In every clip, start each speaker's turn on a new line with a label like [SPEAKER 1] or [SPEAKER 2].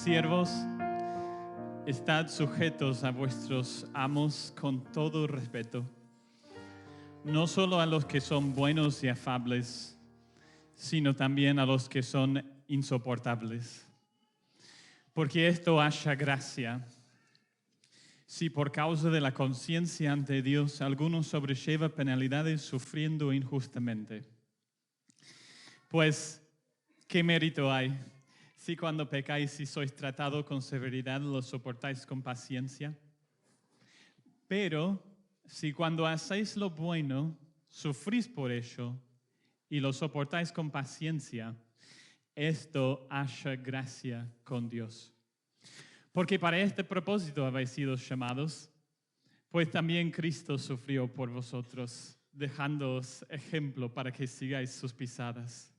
[SPEAKER 1] Siervos, estad sujetos a vuestros amos con todo respeto, no solo a los que son buenos y afables, sino también a los que son insoportables. Porque esto haya gracia. Si por causa de la conciencia ante Dios alguno sobrelleva penalidades sufriendo injustamente, pues, ¿qué mérito hay? Si cuando pecáis y sois tratados con severidad lo soportáis con paciencia. Pero si cuando hacéis lo bueno sufrís por ello y lo soportáis con paciencia, esto haya gracia con Dios. Porque para este propósito habéis sido llamados, pues también Cristo sufrió por vosotros, dejándoos ejemplo para que sigáis sus pisadas,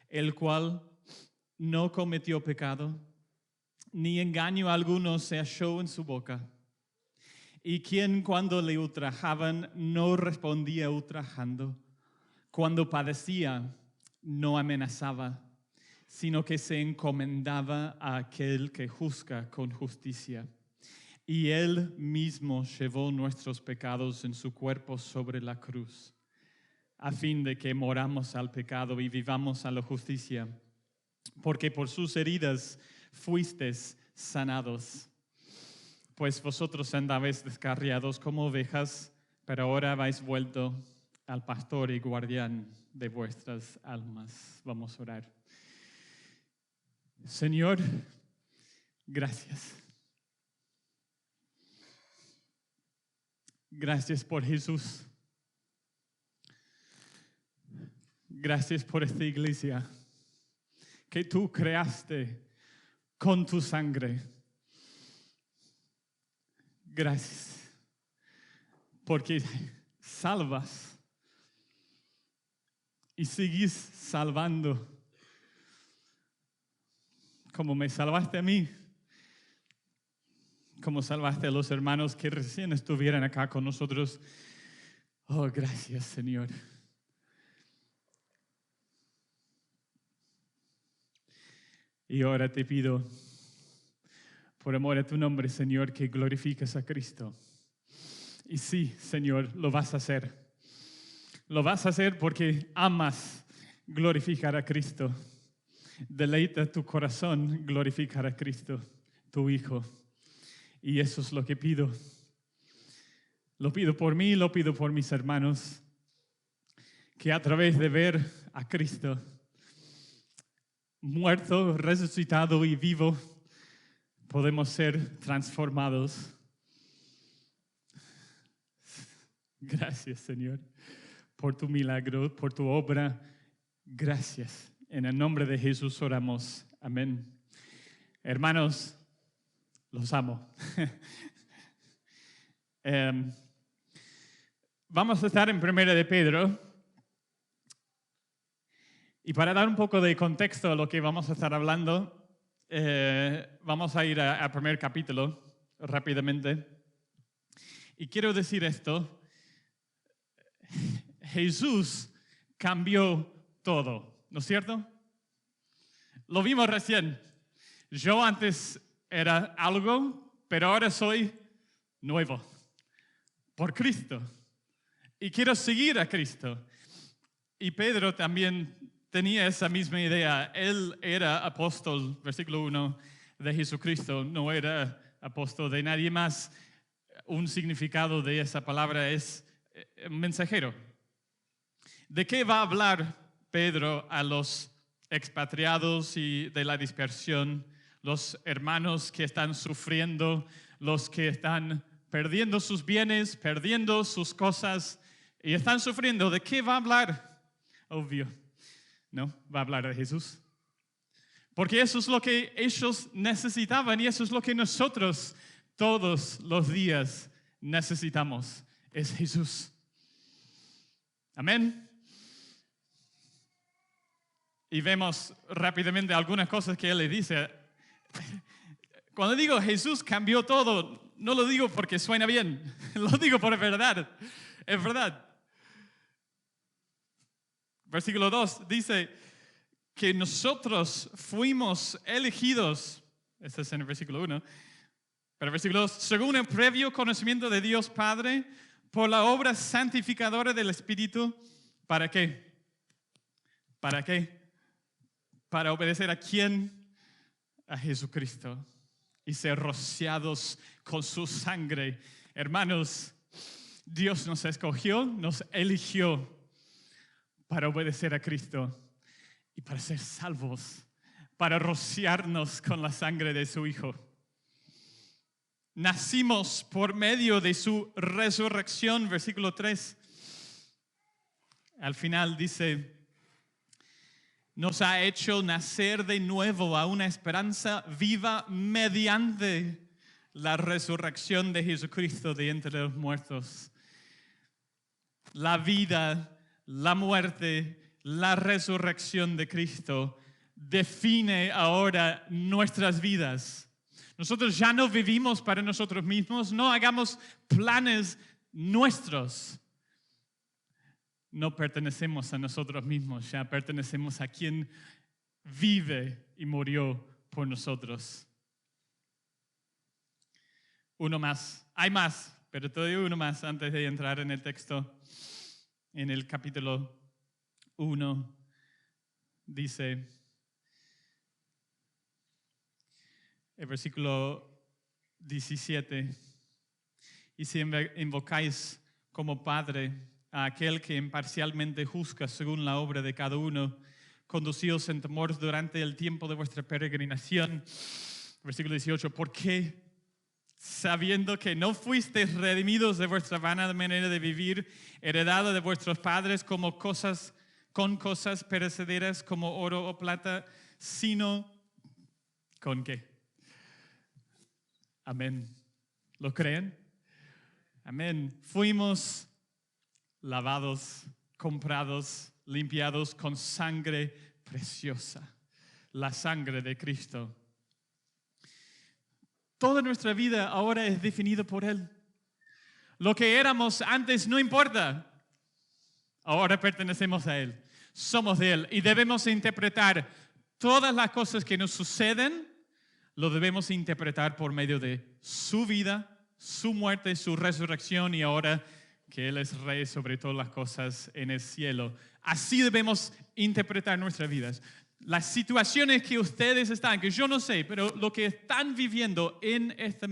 [SPEAKER 1] el cual no cometió pecado, ni engaño alguno se halló en su boca, y quien cuando le ultrajaban no respondía ultrajando, cuando padecía no amenazaba, sino que se encomendaba a aquel que juzga con justicia. Y él mismo llevó nuestros pecados en su cuerpo sobre la cruz, a fin de que moramos al pecado y vivamos a la justicia. Porque por sus heridas fuisteis sanados. Pues vosotros andabais descarriados como ovejas, pero ahora habéis vuelto al pastor y guardián de vuestras almas. Vamos a orar. Señor, gracias. Gracias por Jesús. Gracias por esta iglesia que tú creaste con tu sangre. Gracias porque salvas y sigues salvando como me salvaste a mí, como salvaste a los hermanos que recién estuvieran acá con nosotros. Oh, gracias, Señor. Y ahora te pido, por amor a tu nombre, Señor, que glorifiques a Cristo. Y sí, Señor, lo vas a hacer. Lo vas a hacer porque amas glorificar a Cristo. Deleita tu corazón glorificar a Cristo, tu Hijo. Y eso es lo que pido. Lo pido por mí, lo pido por mis hermanos, que a través de ver a Cristo muerto, resucitado y vivo, podemos ser transformados. Gracias, Señor, por tu milagro, por tu obra. Gracias. En el nombre de Jesús oramos. Amén. Hermanos, los amo. Vamos a estar en 1 de Pedro. Y para dar un poco de contexto a lo que vamos a estar hablando, vamos a ir al primer capítulo rápidamente. Y quiero decir esto. Jesús cambió todo, ¿no es cierto? Lo vimos recién. Yo antes era algo, pero ahora soy nuevo por Cristo. Y quiero seguir a Cristo. Y Pedro también tenía esa misma idea. Él era apóstol, versículo 1, de Jesucristo. No era apóstol de nadie más. Un significado de esa palabra es mensajero. ¿De qué va a hablar Pedro a los expatriados y de la dispersión, los hermanos que están sufriendo, los que están perdiendo sus bienes, perdiendo sus cosas y están sufriendo? ¿De qué va a hablar? Obvio, ¿no? Va a hablar de Jesús. Porque eso es lo que ellos necesitaban y eso es lo que nosotros todos los días necesitamos. Es Jesús. Amén. Y vemos rápidamente algunas cosas que él le dice. Cuando digo Jesús cambió todo, no lo digo porque suena bien, lo digo por verdad. Es verdad. Versículo 2 dice que nosotros fuimos elegidos Este es en el versículo 1. Pero el versículo 2, según el previo conocimiento de Dios Padre, por la obra santificadora del Espíritu, ¿para qué? ¿Para qué? Para obedecer ¿a quién? A Jesucristo y ser rociados con su sangre. Hermanos, Dios nos escogió, nos eligió para obedecer a Cristo y para ser salvos, para rociarnos con la sangre de su Hijo. Nacimos por medio de su resurrección, versículo 3. Al final dice, nos ha hecho nacer de nuevo a una esperanza viva mediante la resurrección de Jesucristo de entre los muertos. La vida, la muerte, la resurrección de Cristo define ahora nuestras vidas. Nosotros ya no vivimos para nosotros mismos, no hagamos planes nuestros. No pertenecemos a nosotros mismos, ya pertenecemos a quien vive y murió por nosotros. Uno más, hay más, pero todavía uno más antes de entrar en el texto. En el capítulo 1 dice, el versículo 17, y si invocáis como Padre a aquel que imparcialmente juzga según la obra de cada uno, conducíos en temor durante el tiempo de vuestra peregrinación. Versículo 18, ¿por qué? Sabiendo que no fuisteis redimidos de vuestra vana manera de vivir, heredada de vuestros padres con cosas perecederas como oro o plata, sino ¿con qué? Amén. ¿Lo creen? Amén. Fuimos lavados, comprados, limpiados con sangre preciosa, la sangre de Cristo. Toda nuestra vida ahora es definida por Él. Lo que éramos antes no importa. Ahora pertenecemos a Él. Somos de Él y debemos interpretar todas las cosas que nos suceden, lo debemos interpretar por medio de su vida, su muerte, su resurrección y ahora que Él es Rey sobre todas las cosas en el cielo. Así debemos interpretar nuestras vidas. Las situaciones que ustedes están, que yo no sé, pero lo que están viviendo en este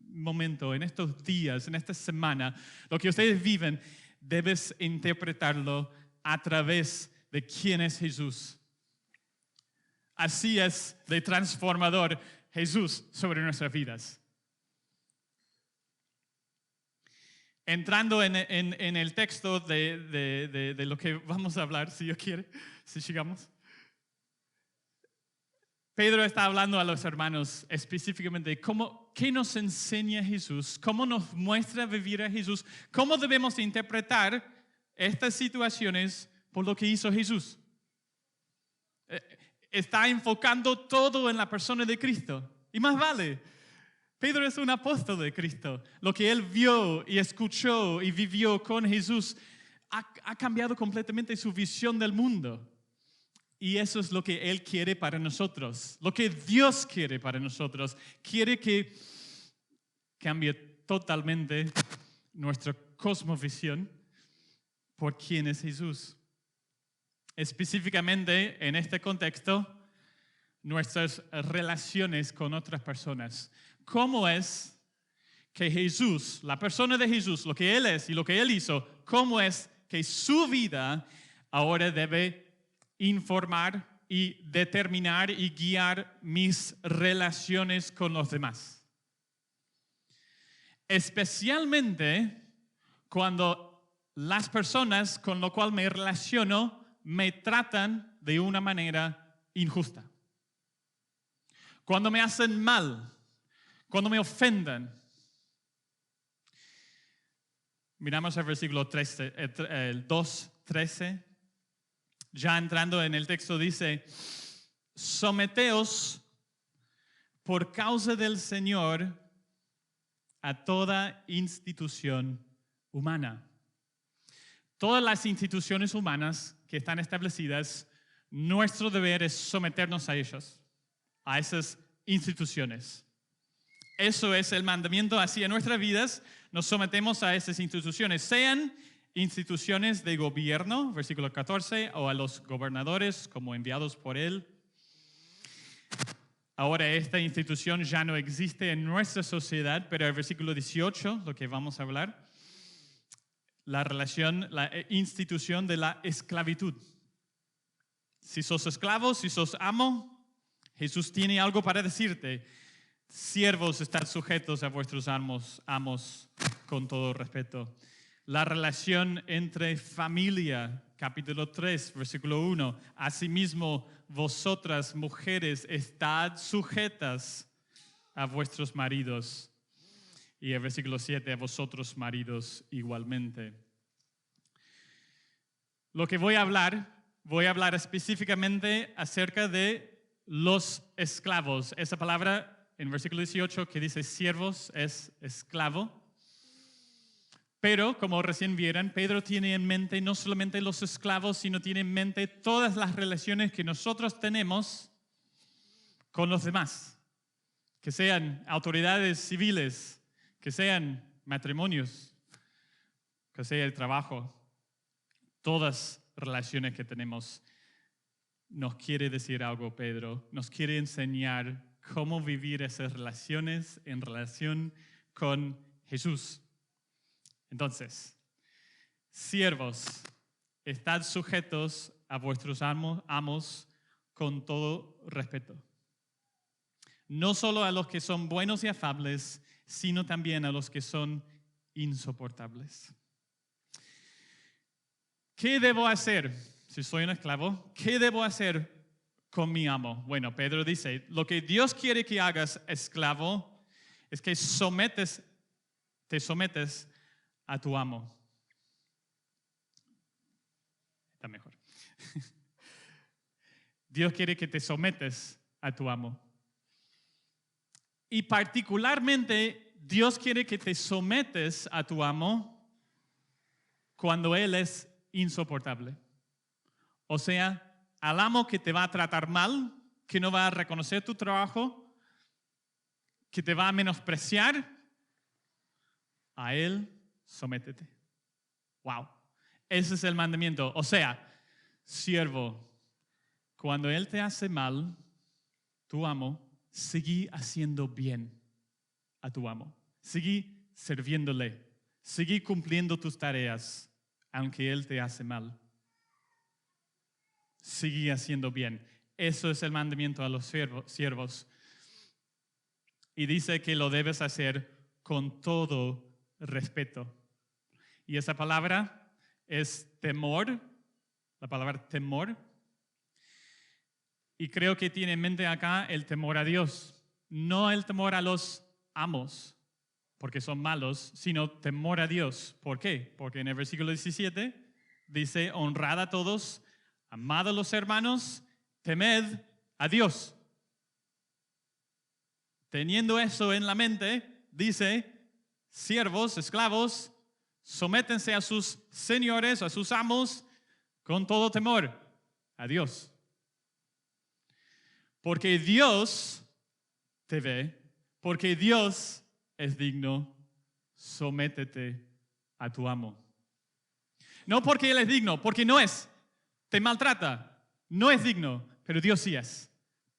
[SPEAKER 1] momento, en estos días, en esta semana, lo que ustedes viven, debes interpretarlo a través de quién es Jesús. Así es de transformador Jesús sobre nuestras vidas. Entrando en el texto de lo que vamos a hablar, si Dios quiere, si llegamos. Pedro está hablando a los hermanos específicamente de qué nos enseña Jesús, cómo nos muestra vivir a Jesús, cómo debemos interpretar estas situaciones por lo que hizo Jesús. Está enfocando todo en la persona de Cristo. Y más vale, Pedro es un apóstol de Cristo. Lo que él vio y escuchó y vivió con Jesús ha cambiado completamente su visión del mundo. Y eso es lo que Él quiere para nosotros. Lo que Dios quiere para nosotros. Quiere que cambie totalmente nuestra cosmovisión por quién es Jesús. Específicamente en este contexto, nuestras relaciones con otras personas. ¿Cómo es que Jesús, la persona de Jesús, lo que Él es y lo que Él hizo, cómo es que su vida ahora debe informar y determinar y guiar mis relaciones con los demás? Especialmente cuando las personas con las cuales me relaciono me tratan de una manera injusta. Cuando me hacen mal, cuando me ofenden. Miramos el versículo 13, el 2:13. Ya entrando en el texto dice, someteos por causa del Señor a toda institución humana. Todas las instituciones humanas que están establecidas, nuestro deber es someternos a ellas, a esas instituciones. Eso es el mandamiento hacia nuestras vidas. Nos sometemos a esas instituciones, sean instituciones de gobierno, versículo 14, o a los gobernadores como enviados por él. Ahora esta institución ya no existe en nuestra sociedad, pero el versículo 18, lo que vamos a hablar, la institución de la esclavitud. Si sos esclavo, si sos amo, Jesús tiene algo para decirte. Siervos, estad sujetos a vuestros amos con todo respeto. La relación entre familia, capítulo 3, versículo 1. Asimismo, vosotras, mujeres, estad sujetas a vuestros maridos. Y el versículo 7, a vosotros, maridos, igualmente. Lo que voy a hablar específicamente acerca de los esclavos. Esa palabra en versículo 18 que dice siervos es esclavo. Pero, como recién vieron, Pedro tiene en mente no solamente los esclavos, sino tiene en mente todas las relaciones que nosotros tenemos con los demás. Que sean autoridades civiles, que sean matrimonios, que sea el trabajo. Todas relaciones que tenemos. Nos quiere decir algo, Pedro. Nos quiere enseñar cómo vivir esas relaciones en relación con Jesús. Entonces, siervos, estad sujetos a vuestros amos con todo respeto. No solo a los que son buenos y afables, sino también a los que son insoportables. ¿Qué debo hacer si soy un esclavo? ¿Qué debo hacer con mi amo? Bueno, Pedro dice, lo que Dios quiere que hagas, esclavo, es que te sometes a tu amo. Está mejor. Dios quiere que te sometes a tu amo. Y particularmente, Dios quiere que te sometes a tu amo cuando Él es insoportable. O sea, al amo que te va a tratar mal, que no va a reconocer tu trabajo, que te va a menospreciar, a Él sométete. Wow. Ese es el mandamiento. O sea, siervo, cuando Él te hace mal, tu amo, seguí haciendo bien a tu amo. Seguí sirviéndole. Seguí cumpliendo tus tareas, aunque Él te hace mal. Seguí haciendo bien. Eso es el mandamiento a los siervos. Y dice que lo debes hacer con todo respeto. Y esa palabra es temor, la palabra temor. Y creo que tiene en mente acá el temor a Dios. No el temor a los amos, porque son malos, sino temor a Dios. ¿Por qué? Porque en el versículo 17 dice, honrad a todos, amad a los hermanos, temed a Dios. Teniendo eso en la mente, dice, siervos, esclavos, sométense a sus señores, a sus amos, con todo temor a Dios. Porque Dios te ve, porque Dios es digno, sométete a tu amo. No porque Él es digno, porque no es. Te maltrata, no es digno, pero Dios sí es.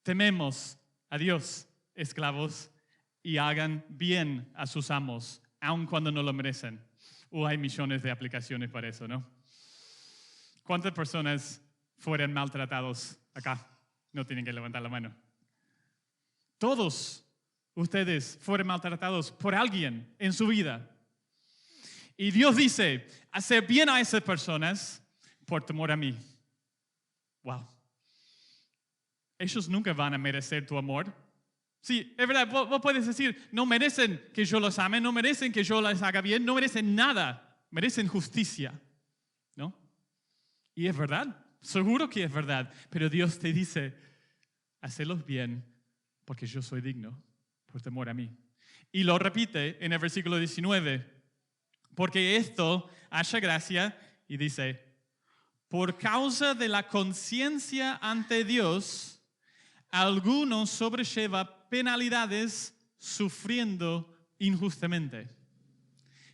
[SPEAKER 1] Tememos a Dios, esclavos, y hagan bien a sus amos, aun cuando no lo merecen. Hay millones de aplicaciones para eso, ¿no? ¿Cuántas personas fueron maltratados acá? No tienen que levantar la mano. Todos ustedes fueron maltratados por alguien en su vida. Y Dios dice, hacer bien a esas personas por temor a mí. Wow. Ellos nunca van a merecer tu amor. Sí, es verdad, vos puedes decir, no merecen que yo los ame, no merecen que yo les haga bien, no merecen nada, merecen justicia, ¿no? Y es verdad, seguro que es verdad, pero Dios te dice, hacelos bien porque yo soy digno, por temor a mí. Y lo repite en el versículo 19, porque esto haya gracia, y dice, por causa de la conciencia ante Dios, alguno sobrelleva penalidades sufriendo injustamente.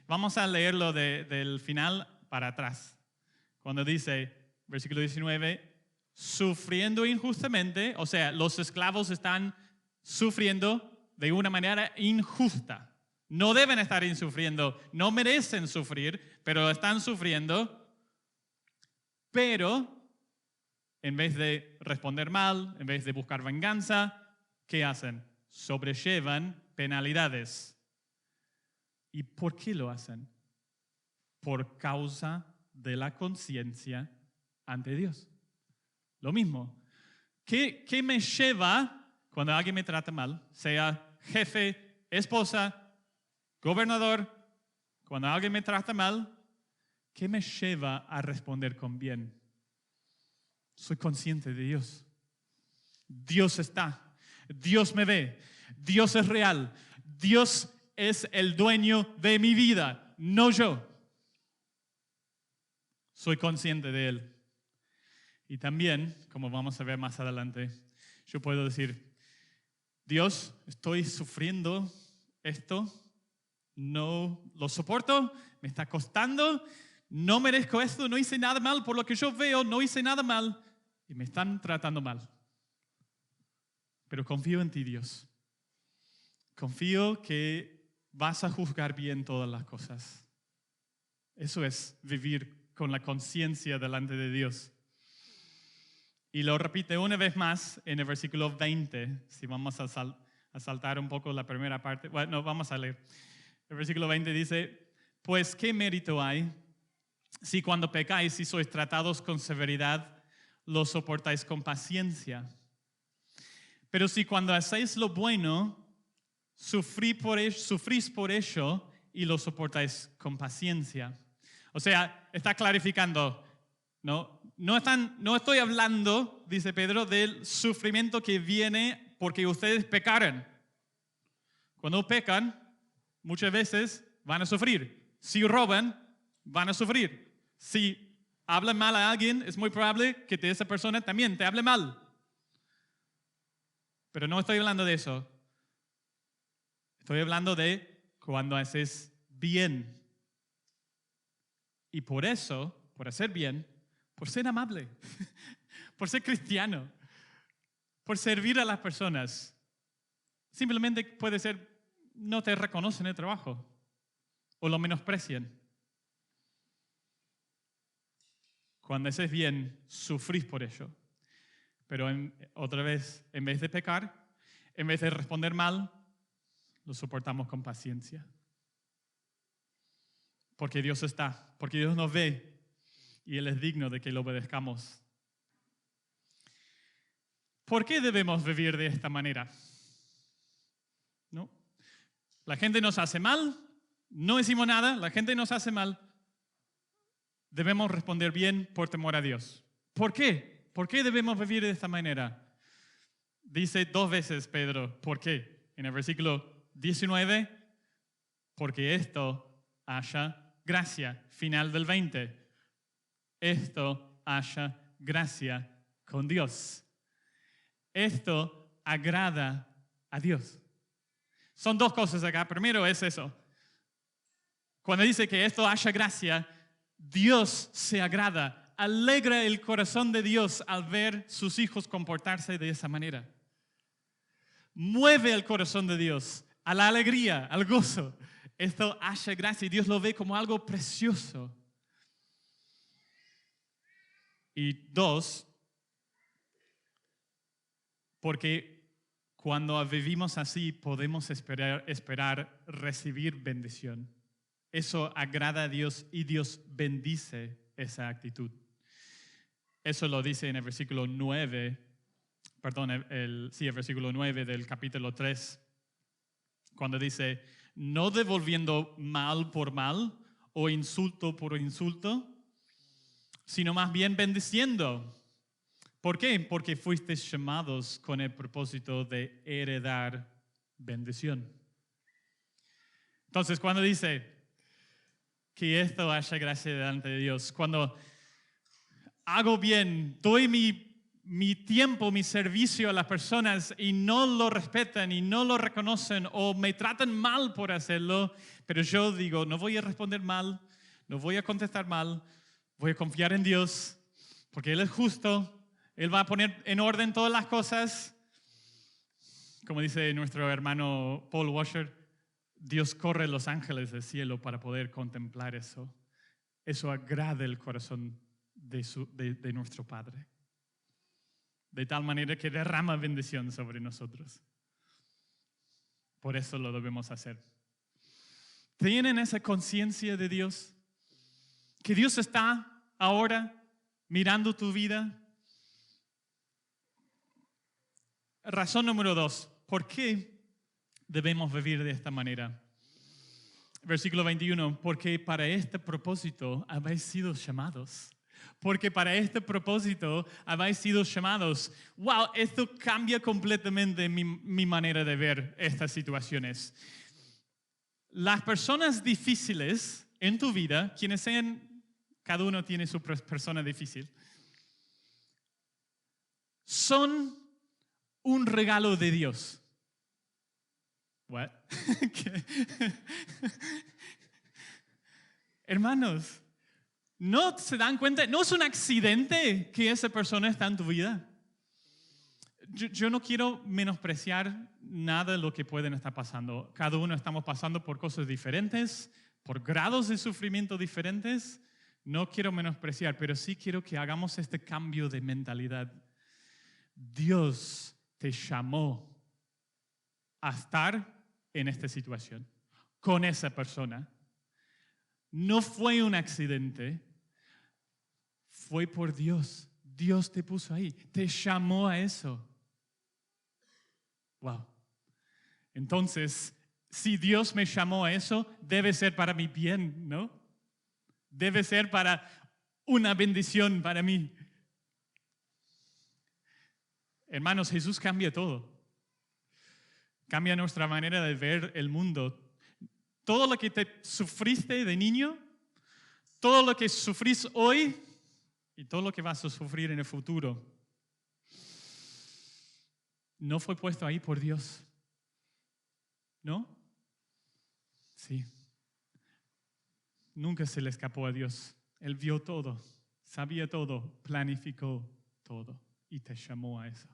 [SPEAKER 1] Vamos a leerlo del final para atrás. Cuando dice, versículo 19, sufriendo injustamente, o sea, los esclavos están sufriendo de una manera injusta. No deben estar sufriendo, no merecen sufrir, pero están sufriendo. Pero, en vez de responder mal, en vez de buscar venganza, ¿qué hacen? Sobrellevan penalidades. ¿Y por qué lo hacen? Por causa de la conciencia ante Dios. Lo mismo. ¿Qué me lleva cuando alguien me trata mal? Sea jefe, esposa, gobernador, cuando alguien me trata mal, ¿qué me lleva a responder con bien? Soy consciente de Dios. Dios está. Dios me ve. Dios es real. Dios es el dueño de mi vida, no yo. Soy consciente de Él. Y también, como vamos a ver más adelante, yo puedo decir, Dios, estoy sufriendo esto, no lo soporto, me está costando, no merezco esto, no hice nada mal, por lo que yo veo, no hice nada mal y me están tratando mal. Pero confío en ti, Dios. Confío que vas a juzgar bien todas las cosas. Eso es vivir con la conciencia delante de Dios. Y lo repite una vez más en el versículo 20, si vamos a saltar un poco la primera parte. Bueno, no, vamos a leer. El versículo 20 dice, pues ¿qué mérito hay si cuando pecáis y sois tratados con severidad, lo soportáis con paciencia? Pero si cuando hacéis lo bueno, sufrís por ello y lo soportáis con paciencia. O sea, está clarificando, no estoy hablando, dice Pedro, del sufrimiento que viene porque ustedes pecaron. Cuando pecan, muchas veces van a sufrir. Si roban, van a sufrir. Si hablan mal a alguien, es muy probable que esa persona también te hable mal. Pero no estoy hablando de eso. Estoy hablando de cuando haces bien. Y por eso, por hacer bien, por ser amable, por ser cristiano, por servir a las personas, simplemente puede ser, no te reconocen el trabajo o lo menosprecian. Cuando haces bien, sufrís por ello. Pero otra vez, en vez de pecar, en vez de responder mal, lo soportamos con paciencia. Porque Dios está, porque Dios nos ve y Él es digno de que lo obedezcamos. ¿Por qué debemos vivir de esta manera? ¿No? La gente nos hace mal, no hicimos nada, la gente nos hace mal. Debemos responder bien por temor a Dios. ¿Por qué? ¿Por qué debemos vivir de esta manera? Dice 2 veces Pedro, ¿por qué? En el versículo 19, porque esto haya gracia. Final del 20, esto haya gracia con Dios. Esto agrada a Dios. Son 2 cosas acá. Primero es eso. Cuando dice que esto haya gracia, Dios se agrada. Alegra el corazón de Dios al ver sus hijos comportarse de esa manera. Mueve el corazón de Dios a la alegría, al gozo. Esto haya gracia y Dios lo ve como algo precioso. Y 2, porque cuando vivimos así podemos esperar recibir bendición. Eso agrada a Dios y Dios bendice esa actitud. Eso lo dice en el versículo 9, el versículo 9 del capítulo 3, cuando dice, no devolviendo mal por mal o insulto por insulto, sino más bien bendiciendo. ¿Por qué? Porque fuisteis llamados con el propósito de heredar bendición. Entonces, cuando dice que esto haya gracia delante de Dios, cuando hago bien, doy mi mi tiempo, mi servicio a las personas y no lo respetan y no lo reconocen o me tratan mal por hacerlo, pero yo digo, no voy a responder mal, no voy a contestar mal, voy a confiar en Dios, porque Él es justo, Él va a poner en orden todas las cosas. Como dice nuestro hermano Paul Washer, Dios corre los ángeles del cielo para poder contemplar eso. Eso agrada el corazón de nuestro Padre. De tal manera que derrama bendición sobre nosotros. Por eso lo debemos hacer. ¿Tienen esa conciencia de Dios? Que Dios está ahora mirando tu vida. Razón número 2. ¿Por qué debemos vivir de esta manera? Versículo 21. Porque para este propósito habéis sido llamados. Porque para este propósito habéis sido llamados. Wow, esto cambia completamente mi manera de ver estas situaciones. Las personas difíciles en tu vida, quienes sean, cada uno tiene su persona difícil, son un regalo de Dios. What? Hermanos, ¿no se dan cuenta? No es un accidente que esa persona está en tu vida. Yo no quiero menospreciar nada de lo que pueden estar pasando. Cada uno estamos pasando por cosas diferentes, por grados de sufrimiento diferentes. No quiero menospreciar, pero sí quiero que hagamos este cambio de mentalidad. Dios te llamó a estar en esta situación, con esa persona. No fue un accidente, fue por Dios. Dios te puso ahí, te llamó a eso. Wow. Entonces, si Dios me llamó a eso, debe ser para mi bien, ¿no? Debe ser para una bendición para mí. Hermanos, Jesús cambia todo. Cambia nuestra manera de ver el mundo. Todo lo que te sufriste de niño, todo lo que sufrís hoy y todo lo que vas a sufrir en el futuro, no fue puesto ahí por Dios. ¿No? Sí. Nunca se le escapó a Dios. Él vio todo, sabía todo, planificó todo y te llamó a eso.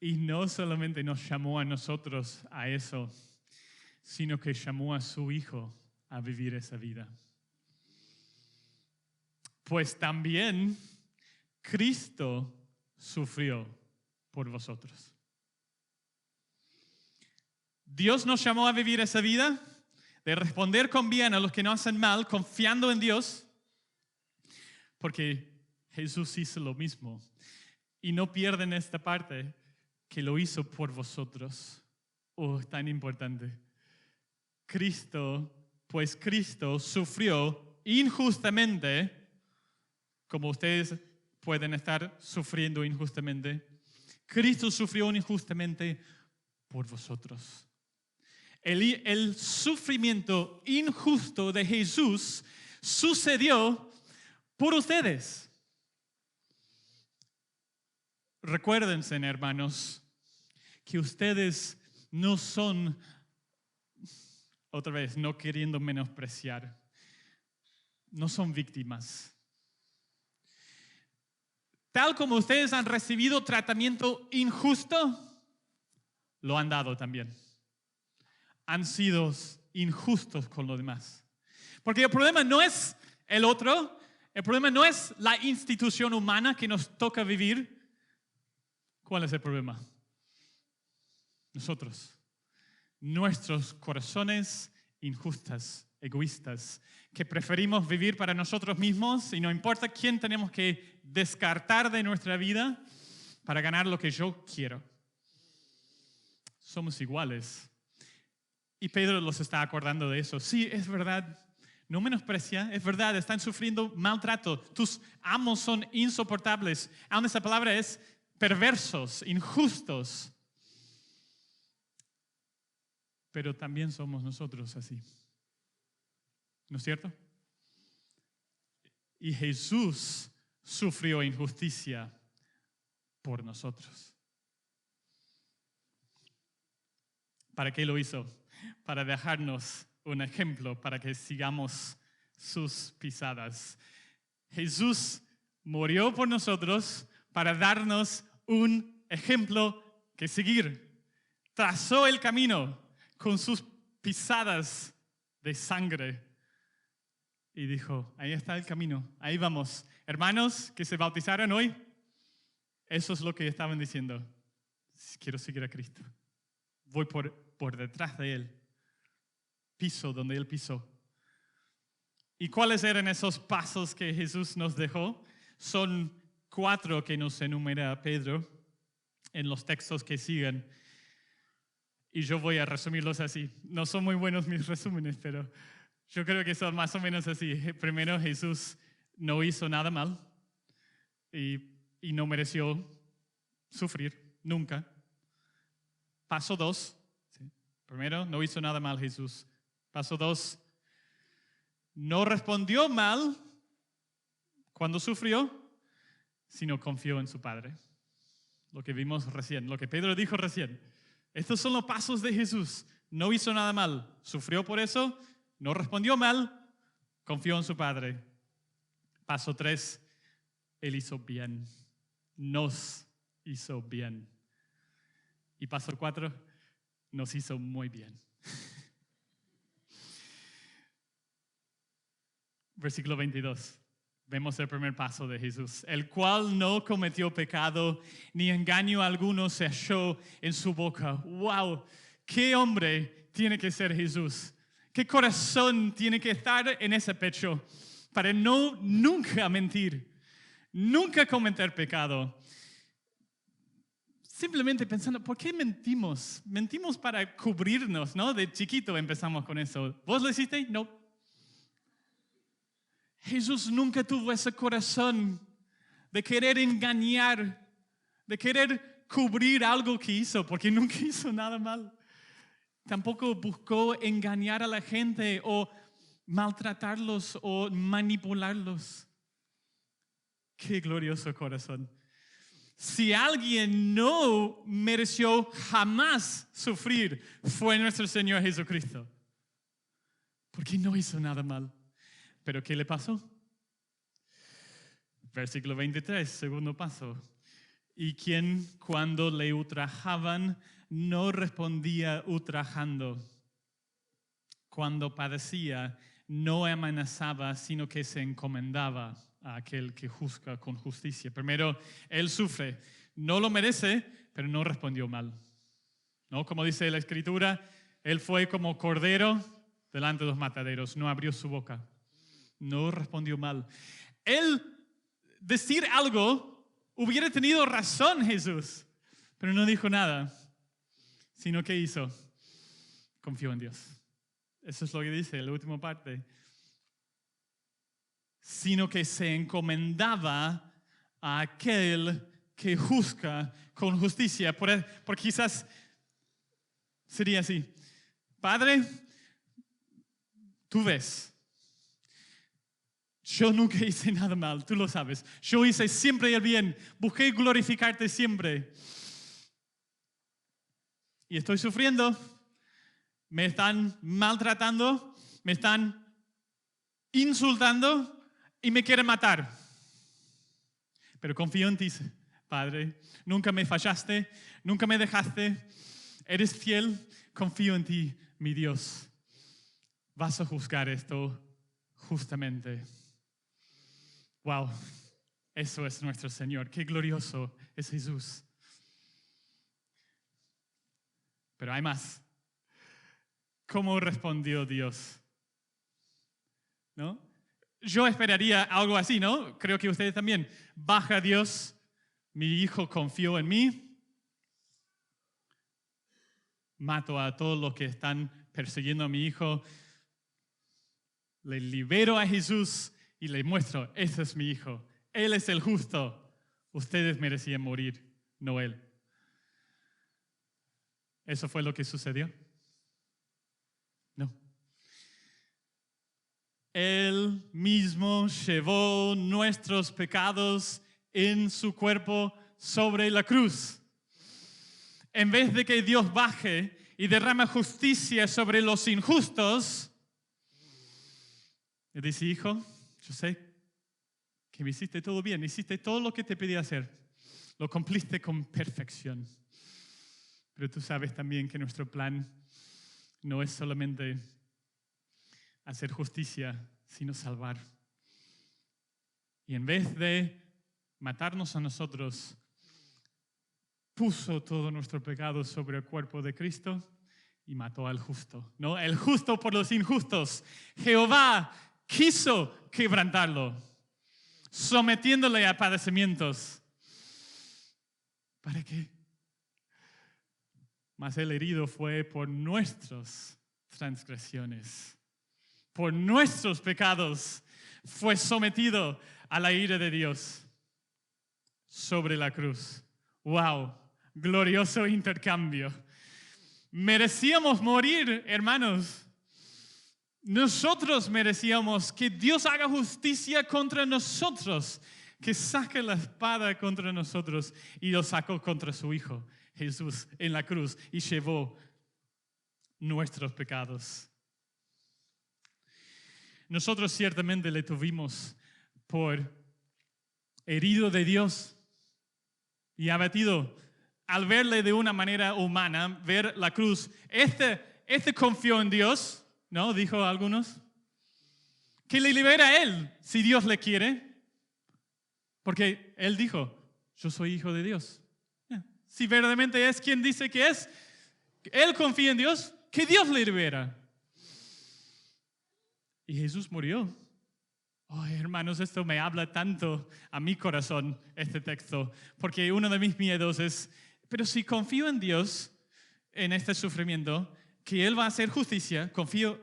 [SPEAKER 1] Y no solamente nos llamó a nosotros a eso, sino que llamó a su Hijo a vivir esa vida. Pues también Cristo sufrió por vosotros. Dios nos llamó a vivir esa vida, de responder con bien a los que nos hacen mal, confiando en Dios, porque Jesús hizo lo mismo. Y no pierden esta parte, que lo hizo por vosotros. Oh, tan importante. Pues Cristo sufrió injustamente, como ustedes pueden estar sufriendo injustamente. Cristo sufrió injustamente por vosotros. El sufrimiento injusto de Jesús sucedió por ustedes. Recuérdense, hermanos, que ustedes no son, otra vez, no queriendo menospreciar, no son víctimas. Tal como ustedes han recibido tratamiento injusto, lo han dado también. Han sido injustos con los demás. Porque el problema no es el otro, el problema no es la institución humana que nos toca vivir. ¿Cuál es el problema? Nosotros. Nuestros corazones injustos, egoístas, que preferimos vivir para nosotros mismos y no importa quién tenemos que descartar de nuestra vida para ganar lo que yo quiero. Somos iguales. Y Pedro los está acordando de eso. Sí, es verdad. No menosprecia, es verdad, están sufriendo maltrato. Tus amos son insoportables. Aún esa palabra es perversos, injustos. Pero también somos nosotros así. ¿No es cierto? Y Jesús sufrió injusticia por nosotros. ¿Para qué lo hizo? Para dejarnos un ejemplo, para que sigamos sus pisadas. Jesús murió por nosotros para darnos un ejemplo que seguir. Trazó el camino con sus pisadas de sangre. Y dijo, ahí está el camino, ahí vamos. Hermanos que se bautizaron hoy, eso es lo que estaban diciendo. Quiero seguir a Cristo. Voy por detrás de Él. Piso donde Él pisó. ¿Y cuáles eran esos pasos que Jesús nos dejó? Son 4 que nos enumera Pedro en los textos que siguen. Y yo voy a resumirlos así. No son muy buenos mis resúmenes, pero yo creo que son más o menos así. Primero, Jesús no hizo nada mal y no mereció sufrir nunca. Paso 2. ¿Sí? Primero, no hizo nada mal Jesús. Paso 2. No respondió mal cuando sufrió, sino confió en su Padre. Lo que vimos recién, lo que Pedro dijo recién. Estos son los pasos de Jesús. No hizo nada mal, sufrió por eso, no respondió mal, confió en su Padre. Paso 3, Él hizo bien, nos hizo bien. Y paso 4, nos hizo muy bien. Versículo 22. Vemos el primer paso de Jesús, el cual no cometió pecado, ni engaño alguno se halló en su boca. ¡Wow! ¿Qué hombre tiene que ser Jesús? ¿Qué corazón tiene que estar en ese pecho para nunca mentir, nunca cometer pecado? Simplemente pensando, ¿por qué mentimos? Mentimos para cubrirnos, ¿no? De chiquito empezamos con eso. ¿Vos lo hiciste? No. Jesús nunca tuvo ese corazón de querer engañar, de querer cubrir algo que hizo, porque nunca hizo nada mal. Tampoco buscó engañar a la gente o maltratarlos o manipularlos. Qué glorioso corazón. Si alguien no mereció jamás sufrir, fue nuestro Señor Jesucristo. Porque no hizo nada mal. ¿Pero qué le pasó? Versículo 23, segundo paso. Y quien cuando le ultrajaban no respondía ultrajando. Cuando padecía no amenazaba, sino que se encomendaba a aquel que juzga con justicia. Primero, Él sufre. No lo merece, pero no respondió mal. ¿No? Como dice la Escritura, Él fue como cordero delante de los mataderos. No abrió su boca. No respondió mal. Él decir algo hubiera tenido razón Jesús, pero no dijo nada, sino que hizo, confió en Dios. Eso es lo que dice la última parte. Sino que se encomendaba a aquel que juzga con justicia. Por quizás sería así. Padre, tú ves. Yo nunca hice nada mal, tú lo sabes. Yo hice siempre el bien, busqué glorificarte siempre. Y estoy sufriendo, me están maltratando, me están insultando y me quieren matar. Pero confío en ti, Padre. Nunca me fallaste, nunca me dejaste. Eres fiel, confío en ti, mi Dios. Vas a juzgar esto justamente. Wow, eso es nuestro Señor. Qué glorioso es Jesús. Pero hay más. ¿Cómo respondió Dios? ¿No? Yo esperaría algo así, ¿no? Creo que ustedes también. Baja Dios, mi hijo confió en mí. Mato a todos los que están persiguiendo a mi hijo. Le libero a Jesús y le muestro, ese es mi hijo. Él es el justo. Ustedes merecían morir, no él. ¿Eso fue lo que sucedió? No. Él mismo llevó nuestros pecados en su cuerpo sobre la cruz. En vez de que Dios baje y derrame justicia sobre los injustos, Él dice, hijo, yo sé que me hiciste todo bien, hiciste todo lo que te pedí hacer, lo cumpliste con perfección. Pero tú sabes también que nuestro plan no es solamente hacer justicia, sino salvar. Y en vez de matarnos a nosotros, puso todo nuestro pecado sobre el cuerpo de Cristo y mató al justo, ¿no? El justo por los injustos. Jehová quiso quebrantarlo, sometiéndole a padecimientos. ¿Para qué? Mas el herido fue por nuestras transgresiones, por nuestros pecados, fue sometido a la ira de Dios sobre la cruz. ¡Wow! Glorioso intercambio. Merecíamos morir, hermanos. Nosotros merecíamos que Dios haga justicia contra nosotros, que saque la espada contra nosotros, y lo sacó contra su Hijo, Jesús, en la cruz, y llevó nuestros pecados. Nosotros ciertamente le tuvimos por herido de Dios y abatido. Al verle de una manera humana, ver la cruz, este confió en Dios, ¿no? Dijo algunos. Que le libera a él, si Dios le quiere. Porque él dijo, yo soy hijo de Dios. Si verdaderamente es quien dice que es, él confía en Dios, que Dios le libera. Y Jesús murió. Oh, hermanos, esto me habla tanto a mi corazón, este texto, porque uno de mis miedos es, pero si confío en Dios, en este sufrimiento, que Él va a hacer justicia, confío,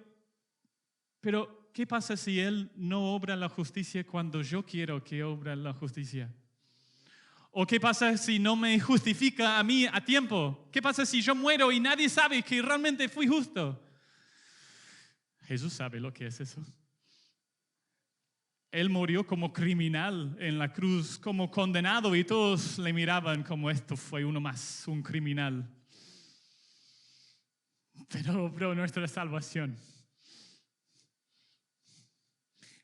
[SPEAKER 1] pero ¿qué pasa si Él no obra la justicia cuando yo quiero que obra la justicia? ¿O qué pasa si no me justifica a mí a tiempo? ¿Qué pasa si yo muero y nadie sabe que realmente fui justo? Jesús sabe lo que es eso. Él murió como criminal en la cruz, como condenado, y todos le miraban como esto fue uno más, un criminal. Pero obró nuestra salvación.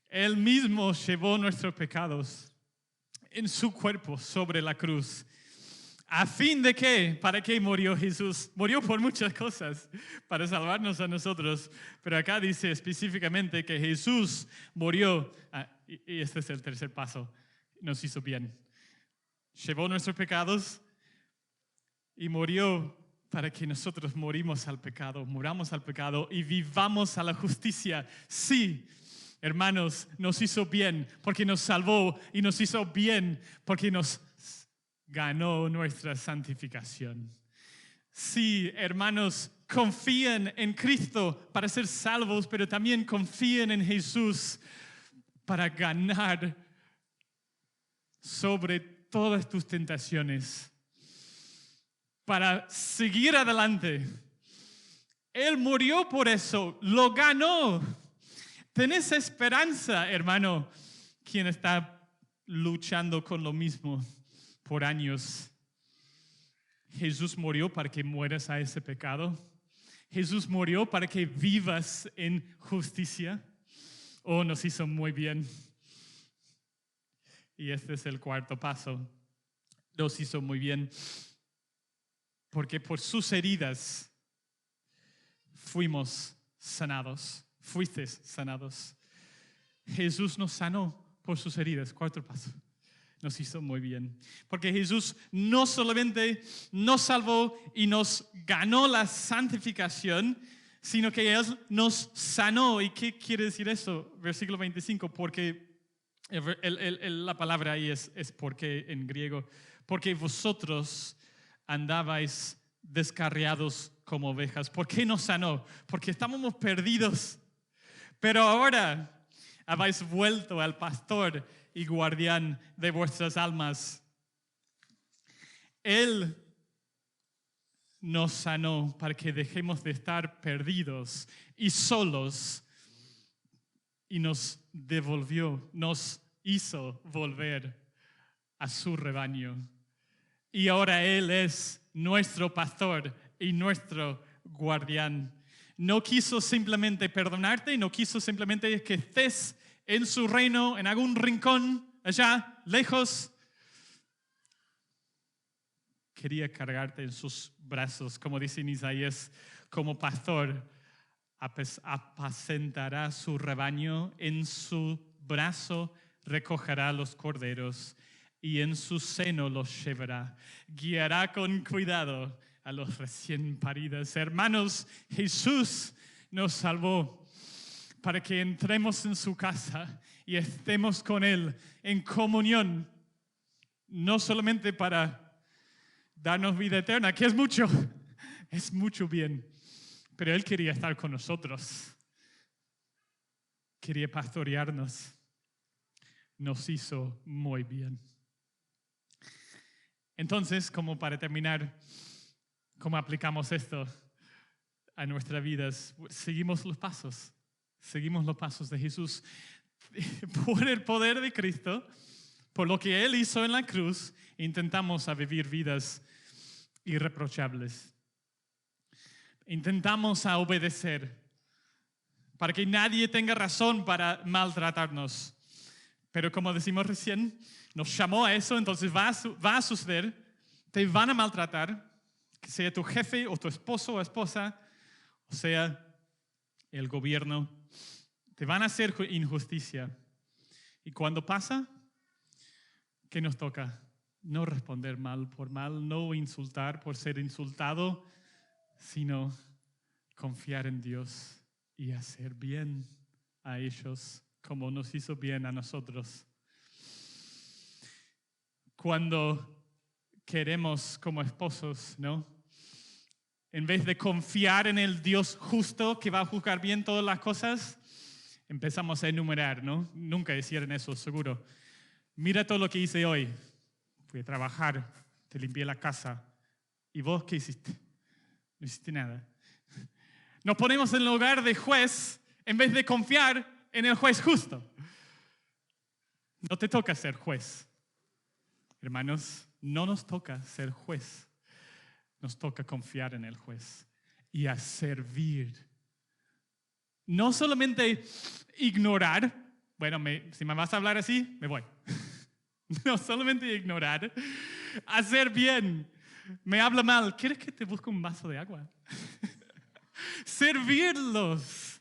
[SPEAKER 1] Él mismo llevó nuestros pecados en su cuerpo sobre la cruz. ¿A fin de qué? ¿Para qué murió Jesús? Murió por muchas cosas, para salvarnos a nosotros. Pero acá dice específicamente que Jesús murió, y este es el tercer paso, nos hizo bien. Llevó nuestros pecados y murió para que nosotros muramos al pecado y vivamos a la justicia. Sí, hermanos, nos hizo bien porque nos salvó, y nos hizo bien porque nos ganó nuestra santificación. Sí, hermanos, confíen en Cristo para ser salvos, pero también confíen en Jesús para ganar sobre todas tus tentaciones, para seguir adelante. Él murió por eso, lo ganó. Tenés esperanza, hermano, quien está luchando con lo mismo por años. Jesús murió para que mueras a ese pecado. Jesús murió para que vivas en justicia. Oh, nos hizo muy bien. Y este es el cuarto paso. Nos hizo muy bien porque por sus heridas fuimos sanados. Fuiste sanados. Jesús nos sanó por sus heridas. Cuarto paso. Nos hizo muy bien. Porque Jesús no solamente nos salvó y nos ganó la santificación, sino que Él nos sanó. ¿Y qué quiere decir eso? Versículo 25, porque la palabra ahí es porque en griego. Porque vosotros andabais descarriados como ovejas. ¿Por qué nos sanó? Porque estábamos perdidos. Pero ahora habéis vuelto al pastor y guardián de vuestras almas. Él nos sanó para que dejemos de estar perdidos y solos y nos devolvió, nos hizo volver a su rebaño. Y ahora Él es nuestro pastor y nuestro guardián. No quiso simplemente perdonarte, no quiso simplemente que estés en su reino, en algún rincón, allá, lejos. Quería cargarte en sus brazos, como dice en Isaías, como pastor, apacentará su rebaño, en su brazo recogerá los corderos y en su seno los llevará. Guiará con cuidado a los recién paridos. Hermanos, Jesús nos salvó para que entremos en su casa y estemos con Él en comunión, no solamente para darnos vida eterna, que es mucho bien, pero Él quería estar con nosotros, quería pastorearnos, nos hizo muy bien. Entonces, como para terminar, ¿cómo aplicamos esto a nuestras vidas? Seguimos los pasos de Jesús. Por el poder de Cristo, por lo que Él hizo en la cruz, intentamos a vivir vidas irreprochables. Intentamos a obedecer para que nadie tenga razón para maltratarnos. Pero como decimos recién, nos llamó a eso, entonces va a suceder. Te van a maltratar, que sea tu jefe o tu esposo o esposa, o sea, el gobierno. Te van a hacer injusticia. Y cuando pasa, ¿qué nos toca? No responder mal por mal, no insultar por ser insultado, sino confiar en Dios y hacer bien a ellos como nos hizo bien a nosotros. Cuando queremos como esposos, ¿no? En vez de confiar en el Dios justo que va a juzgar bien todas las cosas, empezamos a enumerar, ¿no? Nunca hicieron eso, seguro. Mira todo lo que hice hoy. Fui a trabajar, te limpié la casa. ¿Y vos qué hiciste? No hiciste nada. Nos ponemos en lugar de juez en vez de confiar en el juez justo. No te toca ser juez. Hermanos, no nos toca ser juez. Nos toca confiar en el juez y a servir. No solamente ignorar. Bueno, si me vas a hablar así, me voy. No solamente ignorar. Hacer bien. Me habla mal. ¿Quieres que te busque un vaso de agua? Servirlos.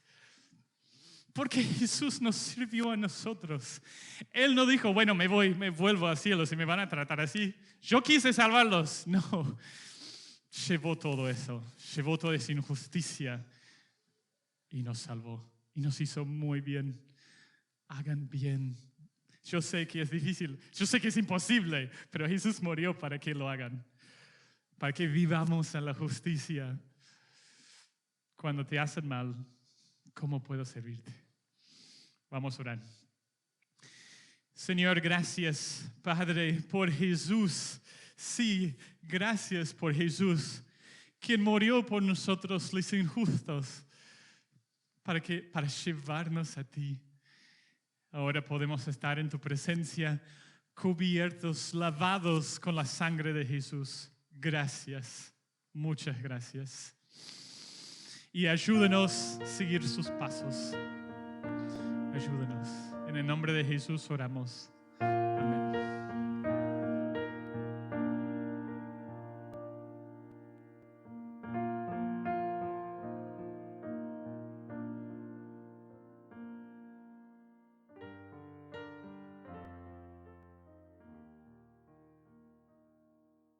[SPEAKER 1] Porque Jesús nos sirvió a nosotros. Él no dijo, bueno, me vuelvo al cielo si me van a tratar así. Yo quise salvarlos. No. Llevó todo eso. Llevó toda esa injusticia. Y nos salvó. Y nos hizo muy bien. Hagan bien. Yo sé que es difícil. Yo sé que es imposible. Pero Jesús murió para que lo hagan. Para que vivamos en la justicia. Cuando te hacen mal, ¿cómo puedo servirte? Vamos a orar. Señor, gracias, Padre, por Jesús. Sí, gracias por Jesús, quien murió por nosotros los injustos, para llevarnos a ti. Ahora podemos estar en tu presencia, cubiertos, lavados con la sangre de Jesús. Gracias, muchas gracias. Y ayúdanos a seguir sus pasos. Ayúdanos. En el nombre de Jesús oramos. Amén.